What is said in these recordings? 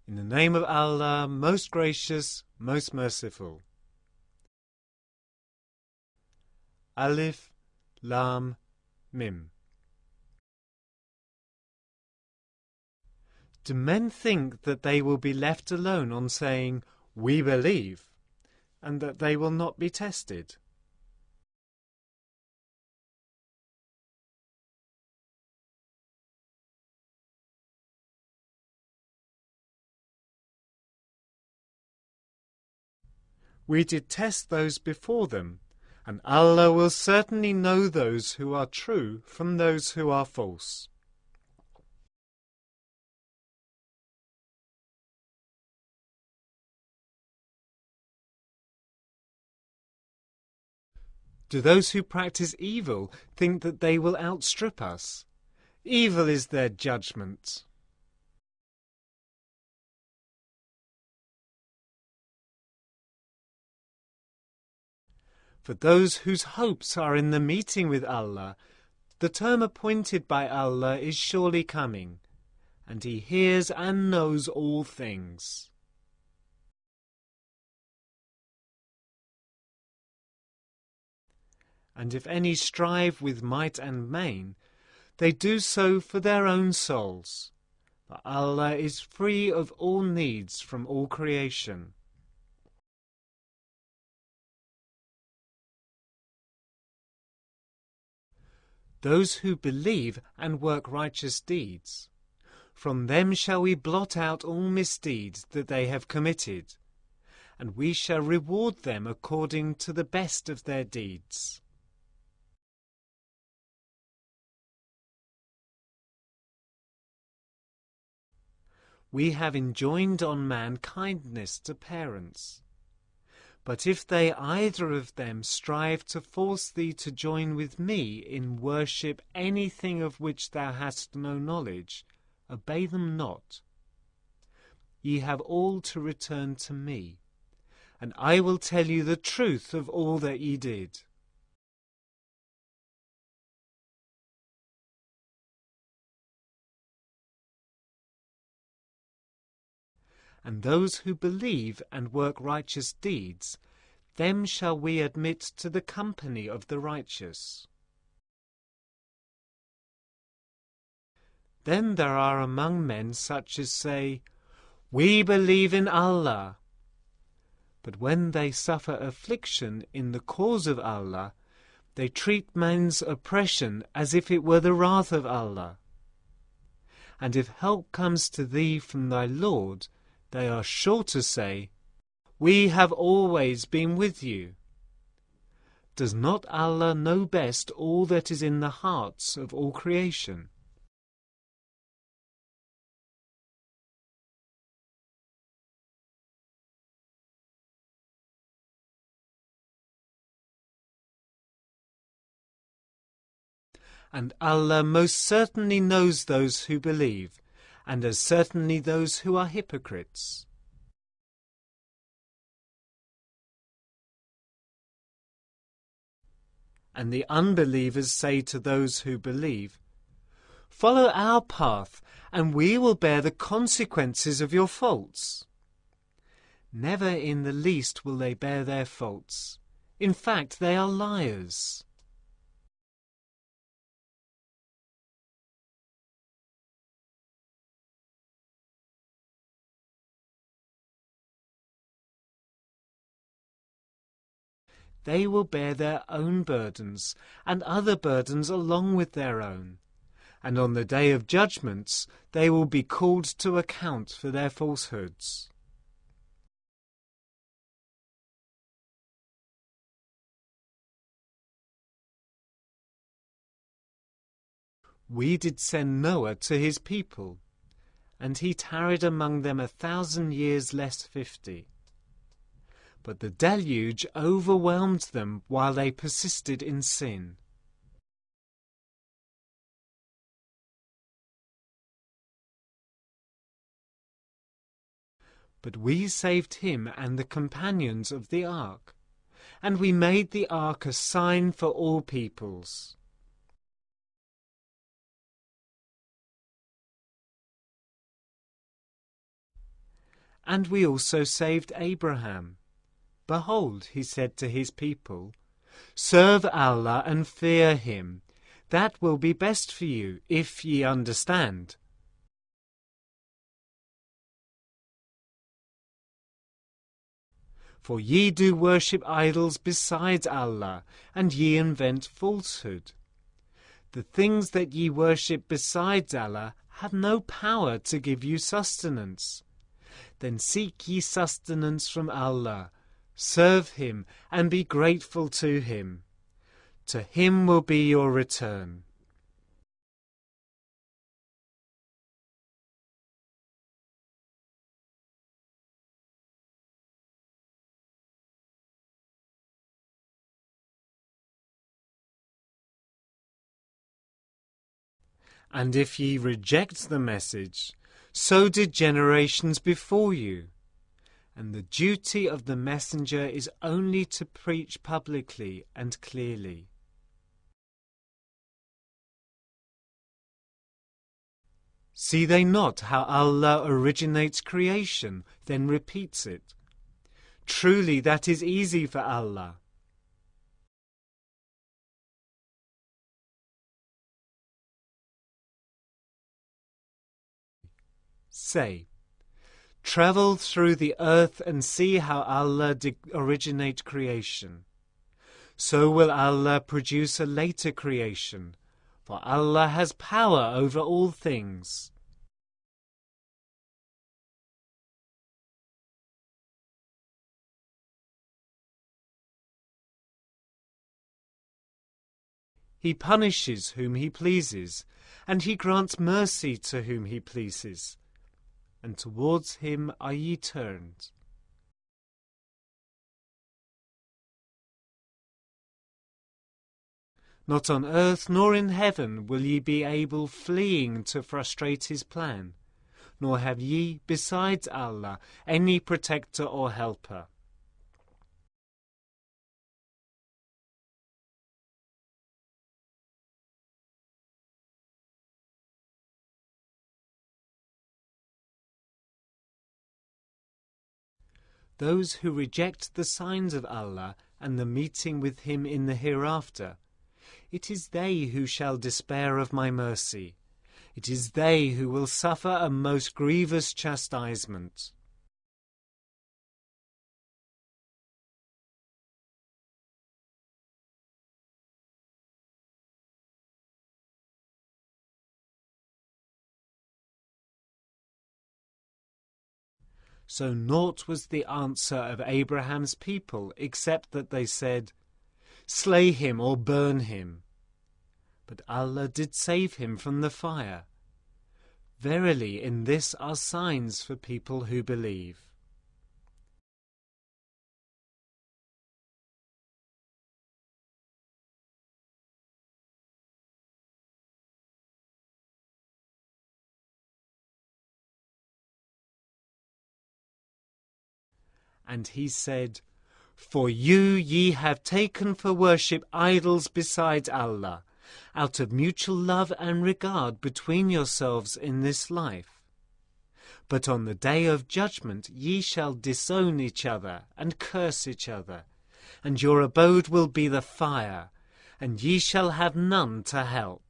In the name of Allah, most gracious, most merciful. Alif, Lam, Mim. Do men think that they will be left alone on saying, "We believe," and that they will not be tested? We did test those before them, and Allah will certainly know those who are true from those who are false. Do those who practice evil think that they will outstrip us? Evil is their judgment. For those whose hopes are in the meeting with Allah, the term appointed by Allah is surely coming, and He hears and knows all things. And if any strive with might and main, they do so for their own souls, for Allah is free of all needs from all creation. Those who believe and work righteous deeds, from them shall we blot out all misdeeds that they have committed, and we shall reward them according to the best of their deeds. We have enjoined on man kindness to parents. But if they either of them strive to force thee to join with me in worship anything of which thou hast no knowledge, obey them not. Ye have all to return to me, and I will tell you the truth of all that ye did. And those who believe and work righteous deeds, them shall we admit to the company of the righteous. Then there are among men such as say, "We believe in Allah," but when they suffer affliction in the cause of Allah, they treat men's oppression as if it were the wrath of Allah. And if help comes to thee from thy Lord, they are sure to say, "We have always been with you." Does not Allah know best all that is in the hearts of all creation? And Allah most certainly knows those who believe, and as certainly those who are hypocrites. And the unbelievers say to those who believe, "Follow our path, and we will bear the consequences of your faults." Never in the least will they bear their faults. In fact, they are liars. They will bear their own burdens, and other burdens along with their own, and on the day of judgments they will be called to account for their falsehoods. We did send Noah to his people, and he tarried among them 1,000 years less 50. But the deluge overwhelmed them while they persisted in sin. But we saved him and the companions of the ark, and we made the ark a sign for all peoples. And we also saved Abraham. Behold, he said to his people, serve Allah and fear him. That will be best for you, if ye understand. For ye do worship idols besides Allah, and ye invent falsehood. The things that ye worship besides Allah have no power to give you sustenance. Then seek ye sustenance from Allah, serve him, and be grateful to him. To him will be your return. And if ye reject the message, so did generations before you. And the duty of the messenger is only to preach publicly and clearly. See they not how Allah originates creation, then repeats it? Truly that is easy for Allah. Say, travel through the earth and see how Allah originate creation. So will Allah produce a later creation, for Allah has power over all things. He punishes whom he pleases, and he grants mercy to whom he pleases. And towards him are ye turned. Not on earth nor in heaven will ye be able fleeing to frustrate his plan, nor have ye, besides Allah, any protector or helper. Those who reject the signs of Allah and the meeting with him in the hereafter, it is they who shall despair of my mercy. It is they who will suffer a most grievous chastisement. So naught was the answer of Abraham's people, except that they said, slay him or burn him. But Allah did save him from the fire. Verily, in this are signs for people who believe. And he said, for you ye have taken for worship idols besides Allah, out of mutual love and regard between yourselves in this life. But on the day of judgment ye shall disown each other and curse each other, and your abode will be the fire, and ye shall have none to help.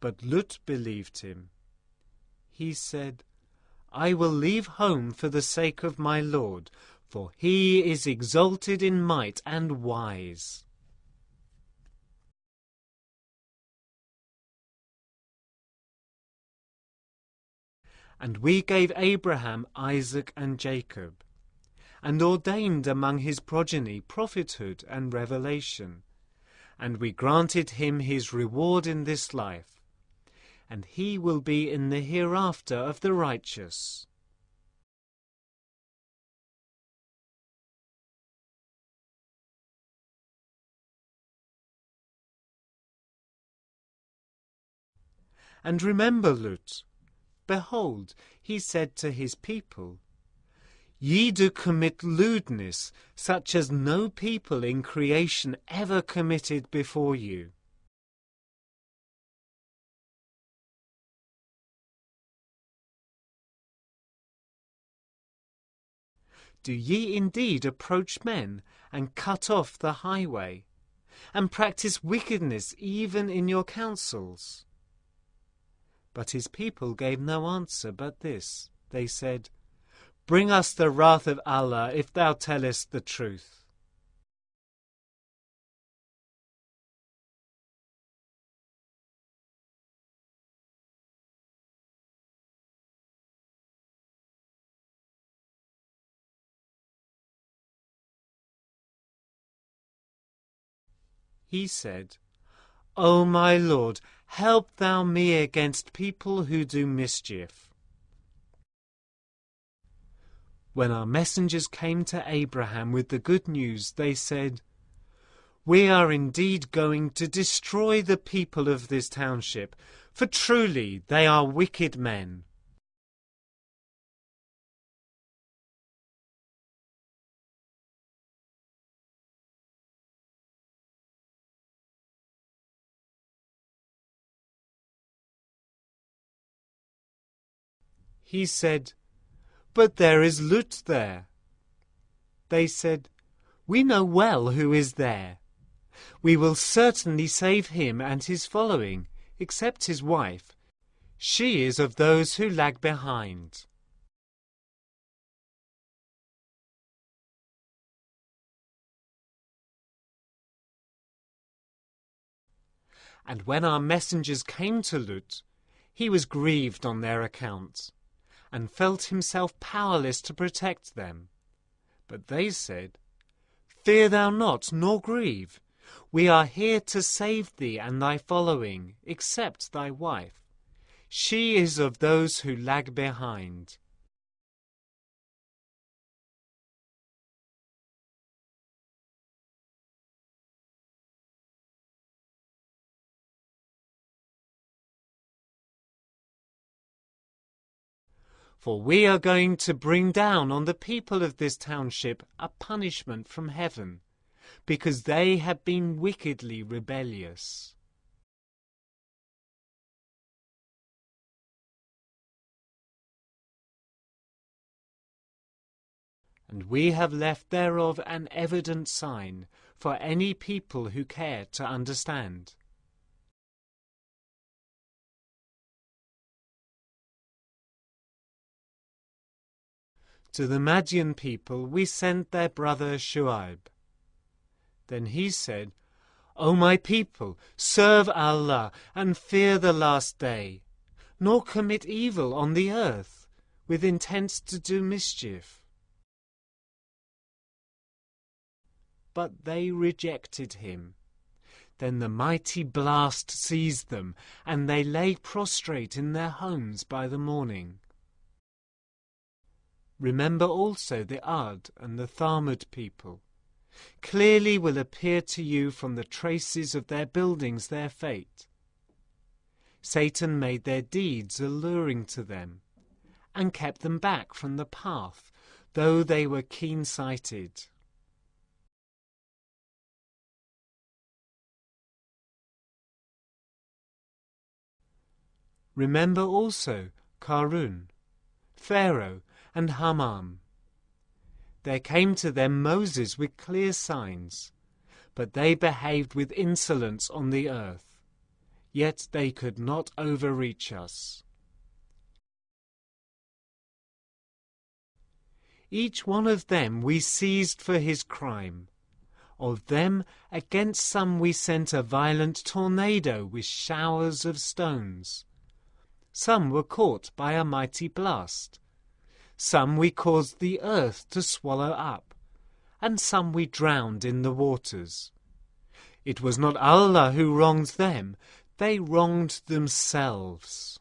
But Lut believed him. He said, I will leave home for the sake of my Lord, for he is exalted in might and wise. And we gave Abraham, Isaac, and Jacob, and ordained among his progeny prophethood and revelation, and we granted him his reward in this life, and he will be in the hereafter of the righteous. And remember Lut, behold, he said to his people, Ye do commit lewdness, such as no people in creation ever committed before you. Do ye indeed approach men, and cut off the highway, and practice wickedness even in your councils? But his people gave no answer but this. They said, Bring us the wrath of Allah if thou tellest the truth. He said, O my Lord, help thou me against people who do mischief. When our messengers came to Abraham with the good news, they said, We are indeed going to destroy the people of this township, for truly they are wicked men. He said, But there is Lut there. They said, We know well who is there. We will certainly save him and his following, except his wife. She is of those who lag behind. And when our messengers came to Lut, he was grieved on their account, and felt himself powerless to protect them. But they said, Fear thou not, nor grieve. We are here to save thee and thy following, except thy wife. She is of those who lag behind. For we are going to bring down on the people of this township a punishment from heaven, because they have been wickedly rebellious. And we have left thereof an evident sign for any people who care to understand. To the Madian people we sent their brother Shu'aib. Then he said, O my people, serve Allah and fear the last day, nor commit evil on the earth, with intent to do mischief. But they rejected him. Then the mighty blast seized them, and they lay prostrate in their homes by the morning. Remember also the Ad and the Thamud people. Clearly will appear to you from the traces of their buildings their fate. Satan made their deeds alluring to them, and kept them back from the path, though they were keen-sighted. Remember also Qarun, Pharaoh, and Haman. There came to them Moses with clear signs, but they behaved with insolence on the earth, yet they could not overreach us. Each one of them we seized for his crime. Of them against some we sent a violent tornado with showers of stones. Some were caught by a mighty blast. Some we caused the earth to swallow up, and some we drowned in the waters. It was not Allah who wronged them, they wronged themselves.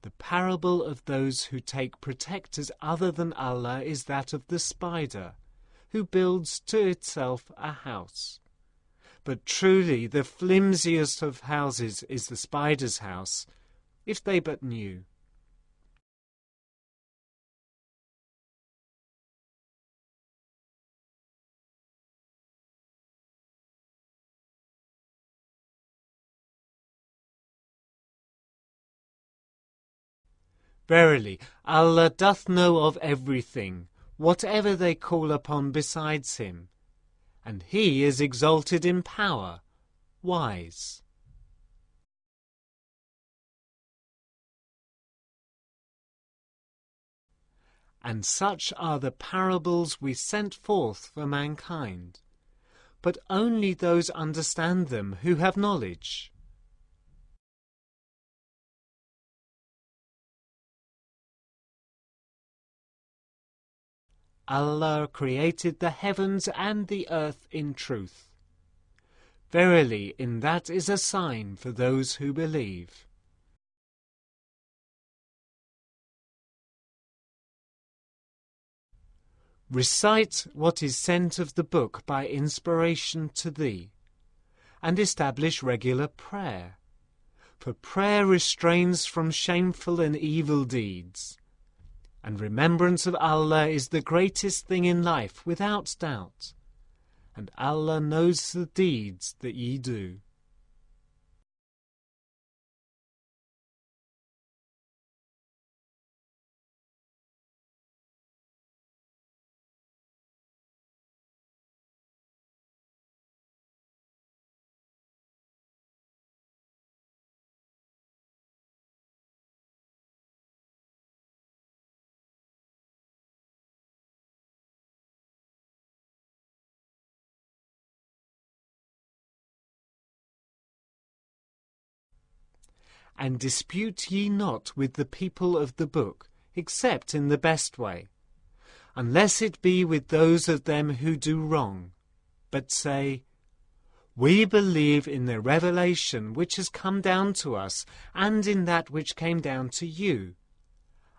The parable of those who take protectors other than Allah is that of the spider, who builds to itself a house. But truly the flimsiest of houses is the spider's house, if they but knew. Verily, Allah doth know of everything, whatever they call upon besides Him, and He is exalted in power, wise. And such are the parables we sent forth for mankind, but only those understand them who have knowledge. Allah created the heavens and the earth in truth. Verily, in that is a sign for those who believe. Recite what is sent of the book by inspiration to thee, and establish regular prayer, for prayer restrains from shameful and evil deeds, and remembrance of Allah is the greatest thing in life without doubt, and Allah knows the deeds that ye do. And dispute ye not with the people of the book, except in the best way, unless it be with those of them who do wrong, but say, We believe in the revelation which has come down to us, and in that which came down to you.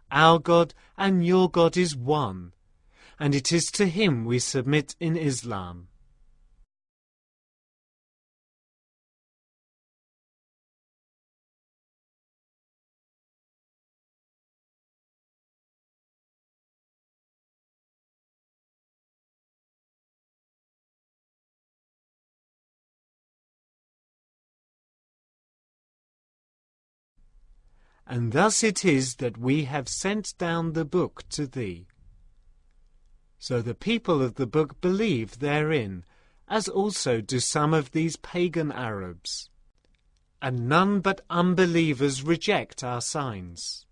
Our God and your God is one, and it is to Him we submit in Islam. And thus it is that we have sent down the book to thee. So the people of the book believe therein, as also do some of these pagan Arabs. And none but unbelievers reject our signs.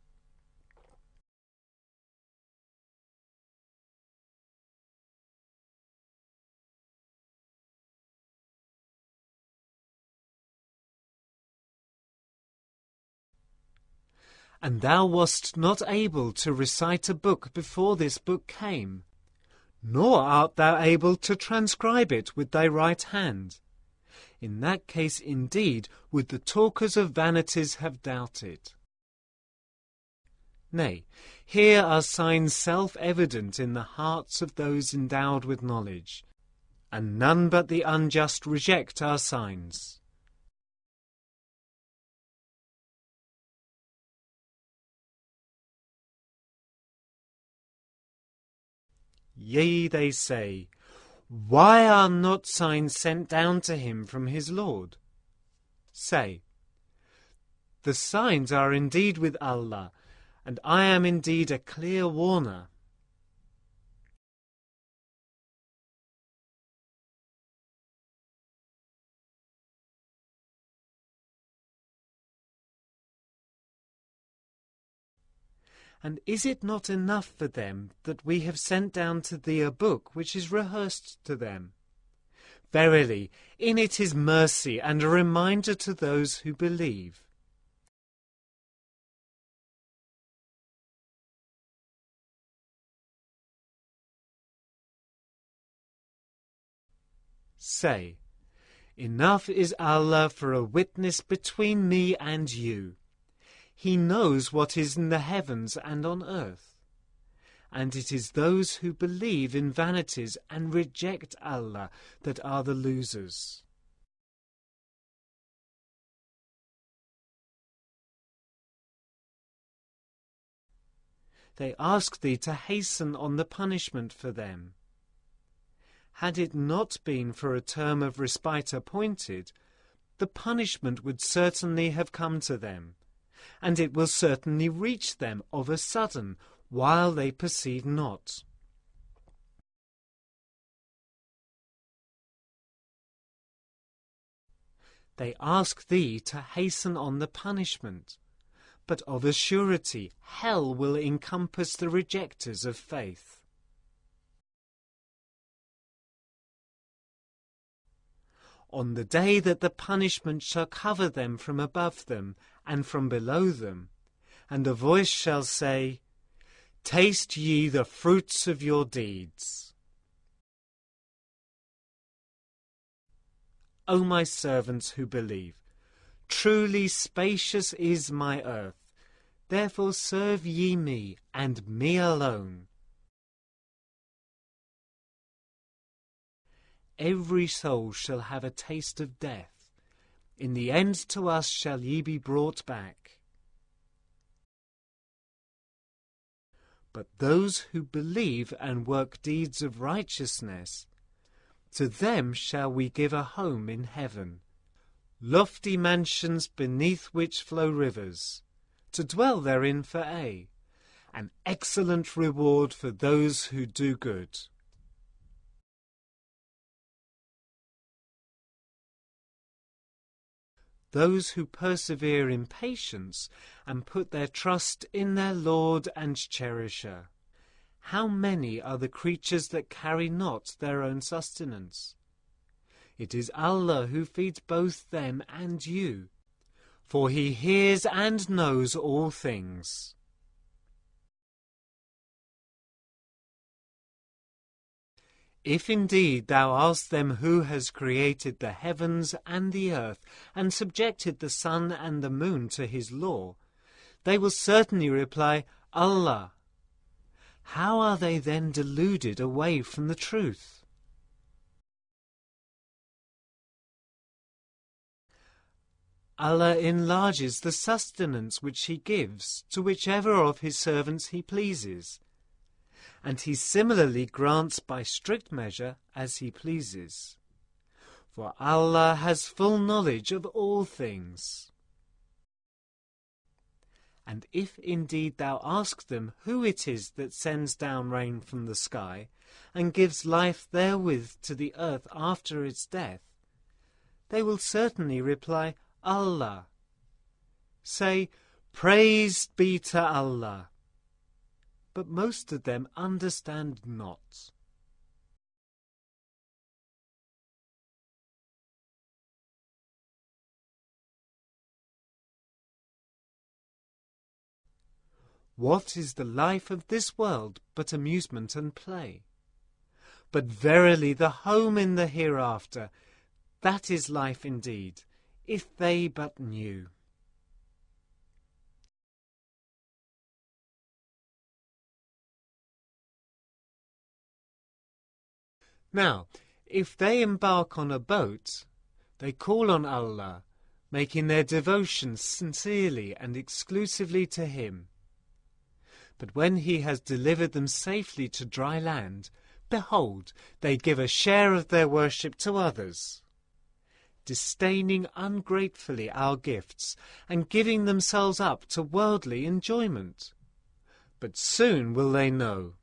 And thou wast not able to recite a book before this book came, nor art thou able to transcribe it with thy right hand. In that case indeed would the talkers of vanities have doubted. Nay, here are signs self-evident in the hearts of those endowed with knowledge, and none but the unjust reject our signs. Yea, they say, Why are not signs sent down to him from his Lord? Say, The signs are indeed with Allah, and I am indeed a clear warner. And is it not enough for them that we have sent down to thee a book which is rehearsed to them? Verily, in it is mercy and a reminder to those who believe. Say, Enough is Allah for a witness between me and you. He knows what is in the heavens and on earth. And it is those who believe in vanities and reject Allah that are the losers. They ask thee to hasten on the punishment for them. Had it not been for a term of respite appointed, the punishment would certainly have come to them, and it will certainly reach them of a sudden, while they perceive not. They ask thee to hasten on the punishment, but of a surety hell will encompass the rejectors of faith. On the day that the punishment shall cover them from above them and from below them, and a voice shall say, Taste ye the fruits of your deeds. O my servants who believe, truly spacious is my earth, therefore serve ye me, and me alone. Every soul shall have a taste of death. In the end to us shall ye be brought back. But those who believe and work deeds of righteousness, to them shall we give a home in heaven, lofty mansions beneath which flow rivers, to dwell therein for aye, an excellent reward for those who do good. Those who persevere in patience and put their trust in their Lord and Cherisher. How many are the creatures that carry not their own sustenance? It is Allah who feeds both them and you, for He hears and knows all things. If indeed thou ask them who has created the heavens and the earth, and subjected the sun and the moon to his law, they will certainly reply, Allah. How are they then deluded away from the truth? Allah enlarges the sustenance which He gives to whichever of His servants He pleases, and He similarly grants by strict measure as He pleases. For Allah has full knowledge of all things. And if indeed thou ask them who it is that sends down rain from the sky, and gives life therewith to the earth after its death, they will certainly reply, Allah. Say, Praise be to Allah. But most of them understand not. What is the life of this world but amusement and play? But verily the home in the hereafter, that is life indeed, if they but knew. Now, if they embark on a boat, they call on Allah, making their devotion sincerely and exclusively to Him. But when He has delivered them safely to dry land, behold, they give a share of their worship to others, disdaining ungratefully our gifts and giving themselves up to worldly enjoyment. But soon will they know.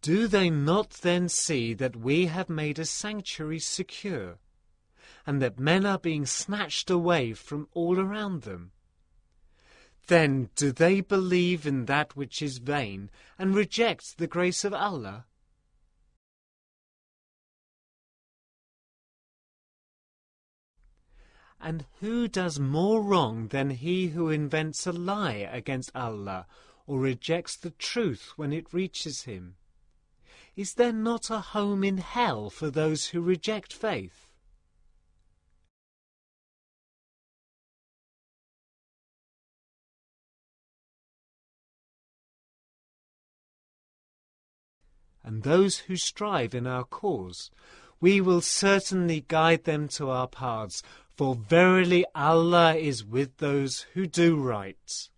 Do they not then see that we have made a sanctuary secure, and that men are being snatched away from all around them? Then do they believe in that which is vain, and reject the grace of Allah? And who does more wrong than he who invents a lie against Allah, or rejects the truth when it reaches him? Is there not a home in hell for those who reject faith? and those who strive in our cause. We will certainly guide them to our paths, for verily Allah is with those who do right.